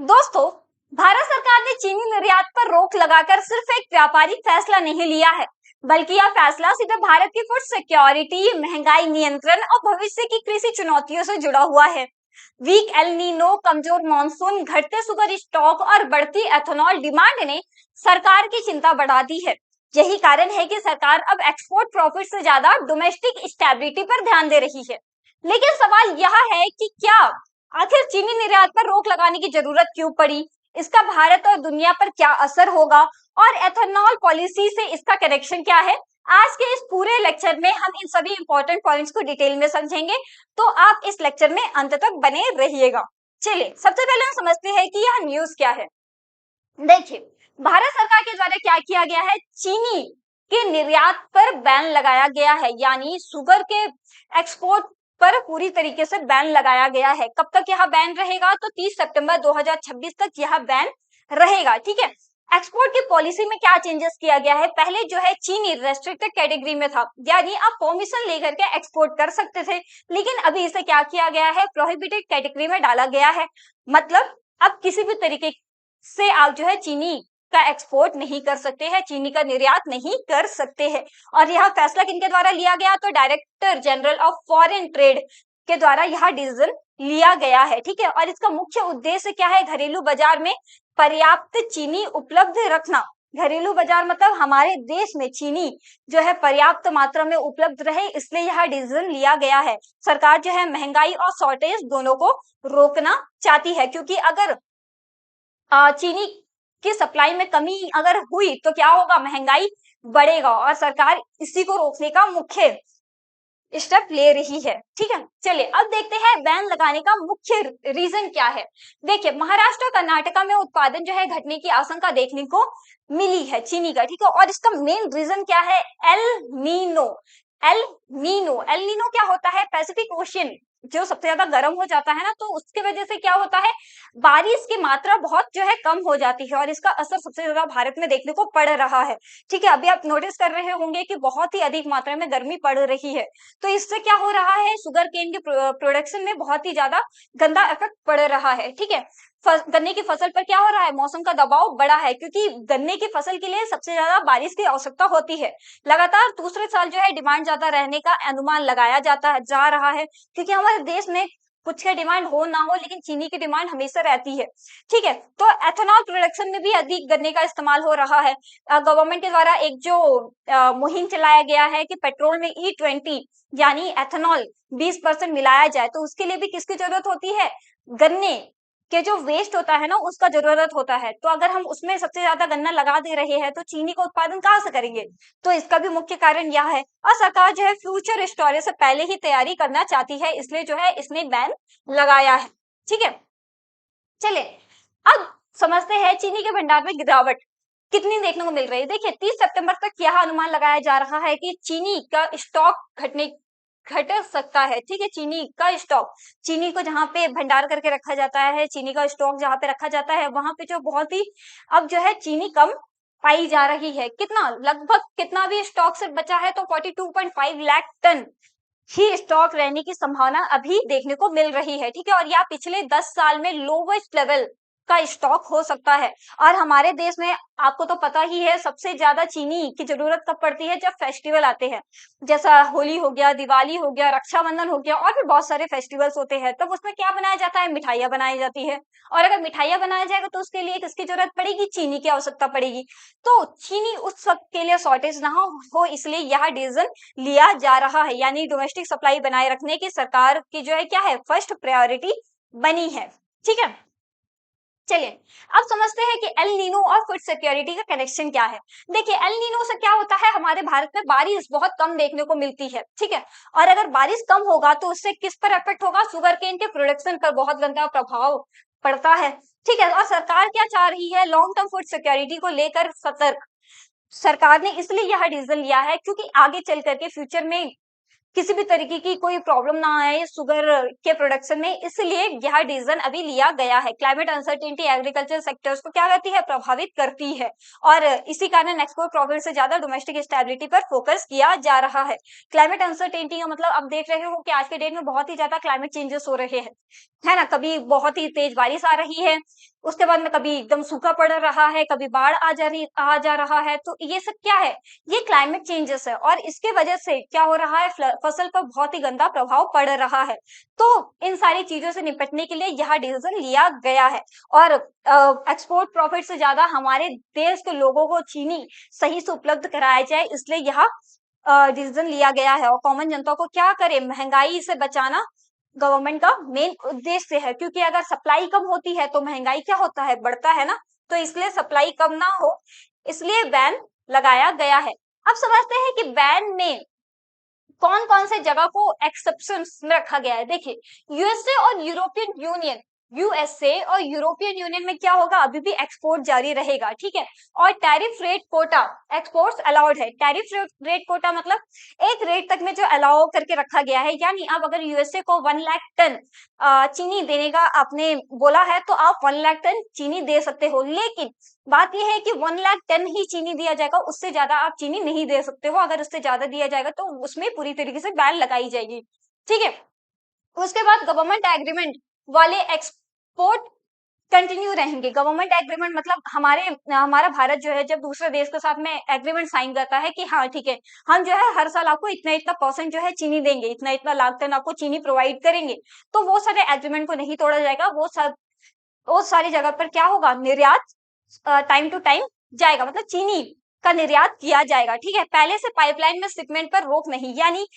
दोस्तों, भारत सरकार ने चीनी निर्यात पर रोक लगाकर सिर्फ एक व्यापारिक फैसला नहीं लिया है, बल्कि यह फैसला सीधे भारत की फूड सिक्योरिटी, महंगाई नियंत्रण और भविष्य की कृषि चुनौतियों से जुड़ा हुआ है। वीक एल नीनो, कमजोर मानसून, घटते शुगर स्टॉक और बढ़ती एथेनॉल डिमांड ने सरकार की चिंता बढ़ा दी है। यही कारण है कि सरकार अब एक्सपोर्ट प्रॉफिट से ज्यादा डोमेस्टिक स्टेबिलिटी पर ध्यान दे रही है। लेकिन सवाल यह है कि क्या आखिर चीनी निर्यात पर रोक लगाने की जरूरत क्यों पड़ी? इसका भारत और दुनिया पर क्या असर होगा? और एथेनॉल पॉलिसी से इसका कनेक्शन क्या है? आज के इस पूरे लेक्चर में हम इन सभी इंपॉर्टेंट पॉइंट्स को डिटेल में समझेंगे, तो आप इस लेक्चर में अंत तक बने रहिएगा। चलिए, सबसे पहले हम समझते हैं कि यह न्यूज क्या है। देखिए, भारत सरकार के द्वारा क्या किया गया है, चीनी के निर्यात पर बैन लगाया गया है, यानी शुगर के एक्सपोर्ट पर पूरी तरीके से बैन लगाया गया है। कब तक यह बैन रहेगा? तो 30 सितंबर 2026 तक यह बैन रहेगा। ठीक है। एक्सपोर्ट की पॉलिसी में क्या चेंजेस किया गया है? पहले जो है चीनी रेस्ट्रिक्टेड कैटेगरी में था, यानी आप परमिशन लेकर के एक्सपोर्ट कर सकते थे, लेकिन अभी इसे क्या किया गया है, प्रोहिबिटेड कैटेगरी में डाला गया है। मतलब अब किसी भी तरीके से आप जो है चीनी का एक्सपोर्ट नहीं कर सकते हैं, चीनी का निर्यात नहीं कर सकते हैं। और यह फैसला किनके द्वारा लिया गया? तो director general of foreign trade के द्वारा यह डिसीजन लिया गया है। ठीक है। और इसका मुख्य उद्देश्य क्या है? घरेलू बाजार में पर्याप्त चीनी उपलब्ध रखना। घरेलू बाजार मतलब हमारे देश में चीनी जो है पर्याप्त मात्रा में उपलब्ध रहे, इसलिए यह डिसीजन लिया गया है। सरकार जो है महंगाई और शॉर्टेज दोनों को रोकना चाहती है, क्योंकि अगर चीनी की सप्लाई में कमी अगर हुई तो क्या होगा? महंगाई बढ़ेगा, और सरकार इसी को रोकने का मुख्य स्टेप ले रही है। ठीक है। चलिए, अब देखते हैं बैन लगाने का मुख्य रीजन क्या है। देखिए, महाराष्ट्र और कर्नाटका में उत्पादन जो है घटने की आशंका देखने को मिली है चीनी का। ठीक है। और इसका मेन रीजन क्या है? El Nino. L El Nino क्या होता है? पैसिफिक ओशियन जो सबसे ज्यादा गर्म हो जाता है ना, तो उसके वजह से क्या होता है, बारिश की मात्रा बहुत जो है कम हो जाती है, और इसका असर सबसे ज्यादा भारत में देखने को पड़ रहा है। ठीक है। अभी आप नोटिस कर रहे होंगे कि बहुत ही अधिक मात्रा में गर्मी पड़ रही है, तो इससे क्या हो रहा है, शुगर केन के प्रोडक्शन में बहुत ही ज्यादा गंदा इफेक्ट पड़ रहा है। ठीक है। गन्ने की फसल पर क्या हो रहा है? मौसम का दबाव बढ़ा है, क्योंकि गन्ने की फसल के लिए सबसे ज्यादा बारिश की आवश्यकता होती है। लगातार दूसरे साल जो है डिमांड ज्यादा रहने का अनुमान लगाया जाता है जा रहा है, क्योंकि हमारे देश में कुछ का डिमांड हो ना हो, लेकिन चीनी की डिमांड हमेशा रहती है। ठीक है। तो एथेनॉल प्रोडक्शन में भी अधिक गन्ने का इस्तेमाल हो रहा है। गवर्नमेंट के द्वारा एक जो मुहिम चलाया गया है कि पेट्रोल में E20 यानी एथेनॉल 20% मिलाया जाए, तो उसके लिए भी किसकी जरूरत होती है? गन्ने के जो वेस्ट होता है ना, उसका जरूरत होता है। तो अगर हम उसमें सबसे ज्यादा गन्ना लगा दे रहे हैं, तो चीनी का उत्पादन कहाँ से करेंगे? तो इसका भी मुख्य कारण यह है। और सरकार जो है फ्यूचर स्टोरेज से पहले ही तैयारी करना चाहती है, इसलिए जो है इसने बैन लगाया है। ठीक है। चलिए, अब समझते हैं चीनी के भंडार में गिरावट कितनी देखने को मिल रही है। देखिए, 30 सितंबर तक यह अनुमान लगाया जा रहा है कि चीनी का स्टॉक घट सकता है। ठीक है। चीनी का स्टॉक, चीनी को जहां पे भंडार करके रखा जाता है, चीनी का स्टॉक जहां पे रखा जाता है, वहां पे जो बहुत ही अब जो है चीनी कम पाई जा रही है। कितना, लगभग कितना भी स्टॉक से बचा है, तो 42.5 लाख टन ही स्टॉक रहने की संभावना अभी देखने को मिल रही है। ठीक है। और यह पिछले 10 साल में लोवेस्ट लेवल का स्टॉक हो सकता है। और हमारे देश में आपको तो पता ही है, सबसे ज्यादा चीनी की जरूरत कब पड़ती है? जब फेस्टिवल आते हैं, जैसा होली हो गया, दिवाली हो गया, रक्षाबंधन हो गया, और भी बहुत सारे फेस्टिवल्स होते हैं। तब उसमें क्या बनाया जाता है? मिठाइयाँ बनाई जाती है। और अगर मिठाइयाँ बनाया जाएगा, तो उसके लिए किसकी जरूरत पड़ेगी? चीनी की आवश्यकता पड़ेगी। तो चीनी उस सब के लिए शॉर्टेज ना हो, इसलिए यह डिसीजन लिया जा रहा है, यानी डोमेस्टिक सप्लाई बनाए रखने की सरकार की जो है क्या है, फर्स्ट प्रायोरिटी बनी है। ठीक है। चलिए, अब समझते हैं कि एल नीनो और फूड सिक्योरिटी का कनेक्शन क्या है। देखिए, एल नीनो से क्या होता है, हमारे भारत में बारिश बहुत कम देखने को मिलती है। ठीक है। और अगर बारिश कम होगा, तो उससे किस पर इफेक्ट होगा? शुगर केन के प्रोडक्शन पर बहुत गंदा प्रभाव पड़ता है। ठीक है। और सरकार क्या चाह रही है? लॉन्ग टर्म फूड सिक्योरिटी को लेकर सतर्क सरकार ने इसलिए यह डिसीजन लिया है, क्योंकि आगे चल करके फ्यूचर में किसी भी तरीके की कोई प्रॉब्लम ना आए शुगर के प्रोडक्शन में, इसलिए यह डिसीजन अभी लिया गया है। क्लाइमेट अनसर्टेनिटी एग्रीकल्चर सेक्टर्स को क्या करती है? प्रभावित करती है, और इसी कारण एक्सपोर्ट प्रॉफिट से ज्यादा डोमेस्टिक स्टेबिलिटी पर फोकस किया जा रहा है। क्लाइमेट अनसर्टेनिटी का मतलब आप देख रहे हो कि आज के डेट में बहुत ही ज्यादा क्लाइमेट चेंजेस हो रहे हैं, है ना। कभी बहुत ही तेज बारिश आ रही है, उसके बाद में कभी एकदम सूखा पड़ रहा है, कभी बाढ़ आ जा रहा है। तो ये सब क्या है, ये क्लाइमेट चेंजेस है और इसके वजह से क्या हो रहा है, फसल पर बहुत ही गंदा प्रभाव पड़ रहा है। तो इन सारी चीजों से निपटने के लिए यह डिसीजन लिया गया है और एक्सपोर्ट प्रॉफिट से ज्यादा हमारे देश के लोगों को चीनी सही से उपलब्ध कराया जाए, इसलिए यह डिसीजन लिया गया है। और कॉमन जनता को क्या करे, महंगाई से बचाना गवर्नमेंट का मेन उद्देश्य है, क्योंकि अगर सप्लाई कम होती है तो महंगाई क्या होता है, बढ़ता है ना। तो इसलिए सप्लाई कम ना हो, इसलिए बैन लगाया गया है। अब समझते हैं कि बैन में कौन कौन से जगह को एक्सेप्शन में रखा गया है। देखिए, यूएसए और यूरोपियन यूनियन, यूएसए और यूरोपियन यूनियन में क्या होगा, अभी भी एक्सपोर्ट जारी रहेगा, ठीक है। और tariff rate quota, exports allowed है। टैरिफ रेट कोटा मतलब एक रेट तक में जो अलाउ करके रखा गया है, यानी अब अगर यूएसए को 1 लाख टन चीनी देने का आपने बोला है तो आप 1 लाख टन चीनी दे सकते हो, लेकिन बात यह है कि 1 लाख टन ही चीनी दिया जाएगा, उससे ज्यादा आप चीनी नहीं दे सकते हो। अगर उससे ज्यादा दिया जाएगा तो उसमें पूरी तरीके से बैन लगाई जाएगी, ठीक है। उसके बाद गवर्नमेंट एग्रीमेंट वाले एक्सपोर्ट कंटिन्यू रहेंगे। गवर्नमेंट एग्रीमेंट मतलब हमारा भारत जो है जब दूसरे देश के साथ में एग्रीमेंट साइन करता है कि हाँ ठीक है, हम जो है हर साल आपको इतना इतना परसेंट जो है चीनी देंगे, इतना इतना लाख टन आपको चीनी प्रोवाइड करेंगे, तो वो सारे एग्रीमेंट को नहीं तोड़ा जाएगा। वो सारी जगह पर क्या होगा, निर्यात टाइम टू टाइम जाएगा, मतलब चीनी का निर्यात किया जाएगा, ठीक है। पहले से पाइपलाइन में शिपमेंट पर रोक नहीं, यानी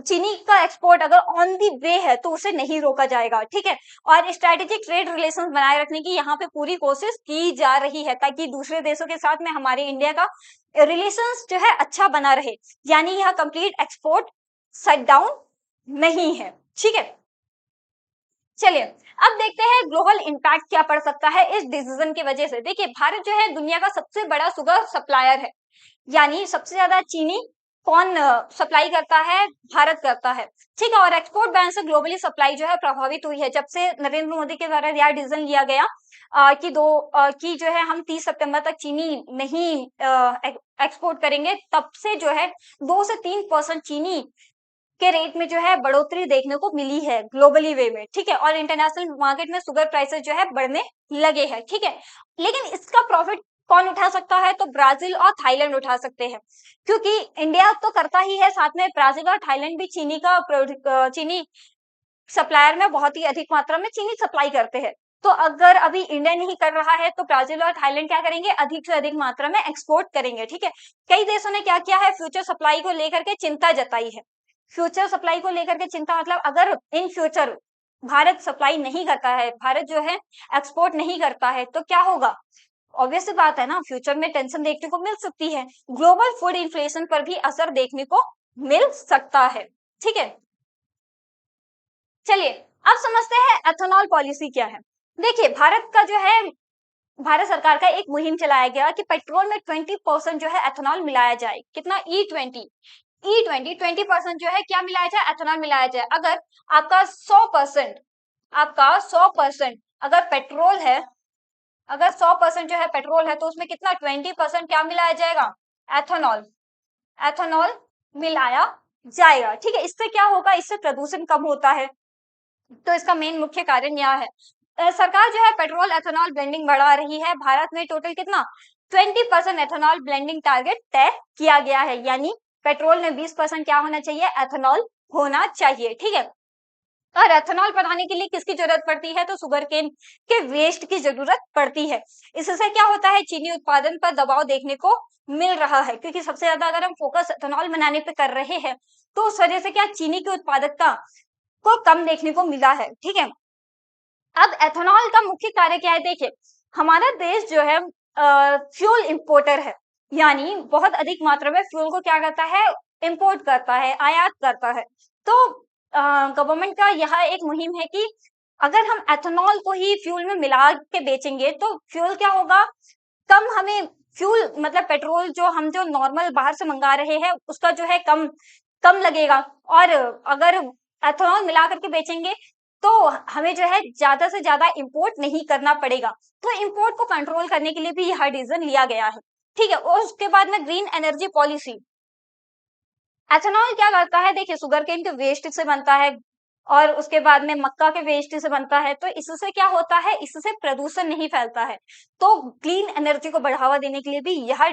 चीनी का एक्सपोर्ट अगर ऑन दी वे है तो उसे नहीं रोका जाएगा, ठीक है। और स्ट्रेटेजिक ट्रेड रिलेशंस बनाए रखने की यहाँ पे पूरी कोशिश की जा रही है, ताकि दूसरे देशों के साथ में हमारे इंडिया का रिलेशंस जो है अच्छा बना रहे, यानी यह कंप्लीट एक्सपोर्ट शट डाउन नहीं है, ठीक है। चलिए अब देखते हैं ग्लोबल इंपैक्ट क्या पड़ सकता है इस डिसीजन की वजह से। देखिए, भारत जो है दुनिया का सबसे बड़ा शुगर सप्लायर है, यानी सबसे ज्यादा चीनी कौन सप्लाई करता है, भारत करता है, ठीक है। और एक्सपोर्ट बैन से ग्लोबली सप्लाई जो है प्रभावित हुई है, जब से नरेंद्र मोदी के द्वारा यह डिसीजन लिया गया कि जो है हम 30 सितंबर तक चीनी नहीं एक्सपोर्ट करेंगे, तब से जो है 2 से 3% चीनी के रेट में जो है बढ़ोतरी देखने को मिली है ग्लोबली वे में, ठीक है। और इंटरनेशनल मार्केट में शुगर प्राइसेस जो है बढ़ने लगे हैं, ठीक है। लेकिन इसका प्रॉफिट कौन उठा सकता है, तो ब्राजील और थाईलैंड उठा सकते हैं, क्योंकि इंडिया तो करता ही है, साथ में ब्राजील और थाईलैंड भी चीनी सप्लायर में बहुत ही अधिक मात्रा में चीनी सप्लाई करते हैं। तो अगर अभी इंडिया नहीं कर रहा है तो ब्राजील और थाईलैंड क्या करेंगे, अधिक से अधिक मात्रा में एक्सपोर्ट करेंगे, ठीक है। कई देशों ने क्या किया है, फ्यूचर सप्लाई को लेकर के चिंता जताई है। फ्यूचर सप्लाई को लेकर के चिंता मतलब अगर इन फ्यूचर भारत सप्लाई नहीं करता है, भारत जो है एक्सपोर्ट नहीं करता है, तो क्या होगा, ऑब्वियस सी बात है ना, फ्यूचर में टेंशन देखने को मिल सकती है, ग्लोबल फूड इन्फ्लेशन पर भी असर देखने को मिल सकता है, ठीक है। चलिए अब समझते हैं एथेनॉल पॉलिसी क्या है। देखिए, भारत सरकार का एक मुहिम चलाया गया कि पेट्रोल में 20% जो है एथेनॉल मिलाया जाए। कितना, E20 जो है क्या मिलाया जाए, एथेनॉल मिलाया जाए। अगर आपका 100% अगर पेट्रोल है, अगर 100% जो है पेट्रोल है, तो उसमें कितना 20% क्या मिलाया जाएगा, एथेनॉल, एथेनॉल मिलाया जाएगा, ठीक है। इससे क्या होगा, इससे प्रदूषण कम होता है। तो इसका मेन मुख्य कारण यह है, सरकार जो है पेट्रोल एथेनॉल ब्लेंडिंग बढ़ा रही है। भारत में टोटल कितना 20% एथेनॉल ब्लेंडिंग टारगेट तय किया गया है, यानी पेट्रोल में 20% क्या होना चाहिए, एथेनॉल होना चाहिए, ठीक है। और एथेनॉल बनाने के लिए किसकी जरूरत पड़ती है, तो शुगर केन के वेस्ट की जरूरत पड़ती है। इससे क्या होता है, चीनी उत्पादन पर दबाव देखने को मिल रहा है, क्योंकि सबसे ज्यादा अगर हम फोकस एथेनॉल बनाने पे कर रहे हैं तो उस वजह से क्या चीनी की उत्पादकता को कम देखने को मिला है, ठीक है। अब एथेनॉल का मुख्य कार्य क्या है, देखिए हमारा देश जो है फ्यूल इंपोर्टर है, यानी बहुत अधिक मात्रा में फ्यूल को क्या करता है, इंपोर्ट करता है, आयात करता है। तो गवर्नमेंट का यह एक मुहिम है कि अगर हम एथेनॉल को ही फ्यूल में मिला के बेचेंगे तो फ्यूल क्या होगा, कम हमें फ्यूल मतलब पेट्रोल जो नॉर्मल बाहर से मंगा रहे हैं उसका जो है कम कम लगेगा। और अगर एथेनॉल मिला करके बेचेंगे तो हमें जो है ज्यादा से ज्यादा इंपोर्ट नहीं करना पड़ेगा। तो इंपोर्ट को कंट्रोल करने के लिए भी यह डिसीजन लिया गया है, ठीक है। और उसके बाद में ग्रीन एनर्जी पॉलिसी, एथेनॉल क्या करता है, देखिए शुगर केन के वेस्ट से बनता है और उसके बाद में मक्का के वेस्ट से बनता है। तो इससे क्या होता है, इससे प्रदूषण नहीं फैलता है। तो क्लीन एनर्जी को बढ़ावा देने के लिए भी यह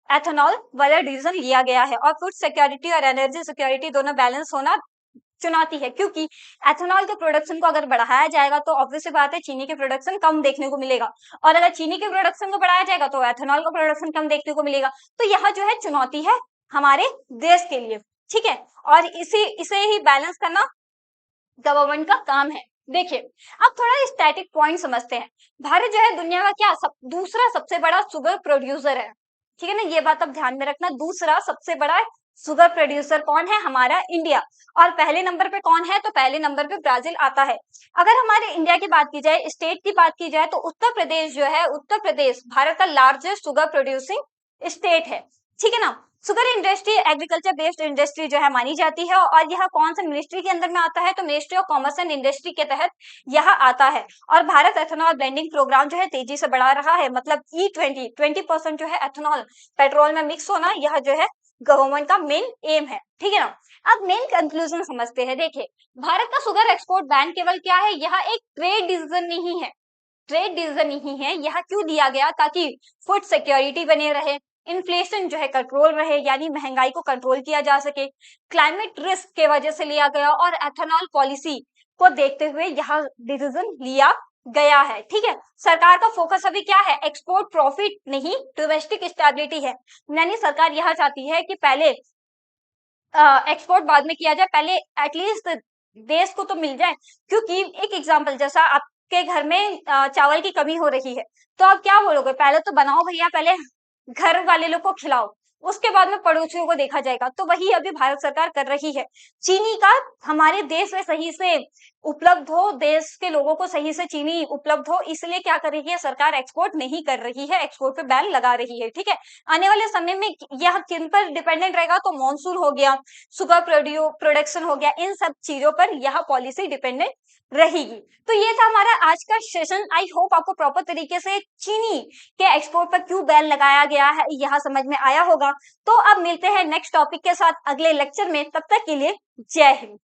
एथेनॉल वाला डिसीजन लिया गया है। और फूड सिक्योरिटी और एनर्जी सिक्योरिटी दोनों बैलेंस होना चुनौती है, क्योंकि एथेनॉल के प्रोडक्शन को अगर बढ़ाया जाएगा तो ऑब्वियस सी बात है चीनी के प्रोडक्शन कम देखने को मिलेगा, और अगर चीनी के प्रोडक्शन को बढ़ाया जाएगा तो एथेनॉल का प्रोडक्शन कम देखने को मिलेगा। तो यह जो है चुनौती है हमारे देश के लिए, ठीक है। और इसे ही बैलेंस करना गवर्नमेंट का काम है। देखिए, अब थोड़ा स्टैटिक पॉइंट समझते हैं। भारत जो है दुनिया का दूसरा सबसे बड़ा शुगर प्रोड्यूसर है, ठीक है ना। ये बात अब ध्यान में रखना, दूसरा सबसे बड़ा शुगर प्रोड्यूसर कौन है, हमारा इंडिया। और पहले नंबर पे कौन है, तो पहले नंबर पे ब्राजील आता है। अगर हमारे इंडिया की बात की जाए, स्टेट की बात की जाए, तो उत्तर प्रदेश जो है, उत्तर प्रदेश भारत का लार्जेस्ट शुगर प्रोड्यूसिंग स्टेट है, ठीक है ना। Sugar industry agriculture based industry जो है मानी जाती है, और यह कौन सा मिनिस्ट्री के अंदर में आता है, तो ministry of commerce and industry के तहत यह आता है। और भारत एथेनॉल ब्लेंडिंग प्रोग्राम जो है तेजी से बढ़ा रहा है, मतलब E20% जो है एथेनॉल पेट्रोल में मिक्स होना, यह जो है गवर्नमेंट का मेन एम है, ठीक है ना। अब मेन कंक्लूजन समझते हैं। देखिए, भारत का शुगर एक्सपोर्ट बैन केवल क्या है, यह एक ट्रेड डिसीजन नहीं है, ट्रेड डिसीजन नहीं है। यह क्यों दिया गया, ताकि फूड सिक्योरिटी बने रहे, इन्फ्लेशन जो है कंट्रोल रहे, यानी महंगाई को कंट्रोल किया जा सके, क्लाइमेट रिस्क के वजह से लिया गया, और एथेनॉल पॉलिसी को देखते हुए यह डिसीजन लिया गया है, ठीक है। सरकार का फोकस अभी क्या है, एक्सपोर्ट प्रॉफिट नहीं, डोमेस्टिक स्टेबिलिटी है। यानी सरकार यह चाहती है कि पहले एक्सपोर्ट बाद में किया जाए, पहले एटलीस्ट देश को तो मिल जाए। क्योंकि एक एग्जांपल, जैसा आपके घर में चावल की कमी हो रही है, तो आप क्या बोलोगे, पहले तो बनाओ भैया, पहले घर वाले लोग को खिलाओ, उसके बाद में पड़ोसियों को देखा जाएगा। तो वही अभी भारत सरकार कर रही है। चीनी का हमारे देश में सही से उपलब्ध हो, देश के लोगों को सही से चीनी उपलब्ध हो, इसलिए क्या कर रही है सरकार, एक्सपोर्ट नहीं कर रही है, एक्सपोर्ट पे बैन लगा रही है, ठीक है। आने वाले समय में यह किन पर डिपेंडेंट रहेगा, तो मॉनसून हो गया, शुगर प्रोडक्शन हो गया, इन सब चीजों पर यह पॉलिसी डिपेंडेंट रहेगी। तो ये था हमारा आज का सेशन। आई होप आपको प्रॉपर तरीके से चीनी के एक्सपोर्ट पर क्यों बैन लगाया गया है यह समझ में आया होगा। तो अब मिलते हैं नेक्स्ट टॉपिक के साथ अगले लेक्चर में, तब तक के लिए जय हिंद।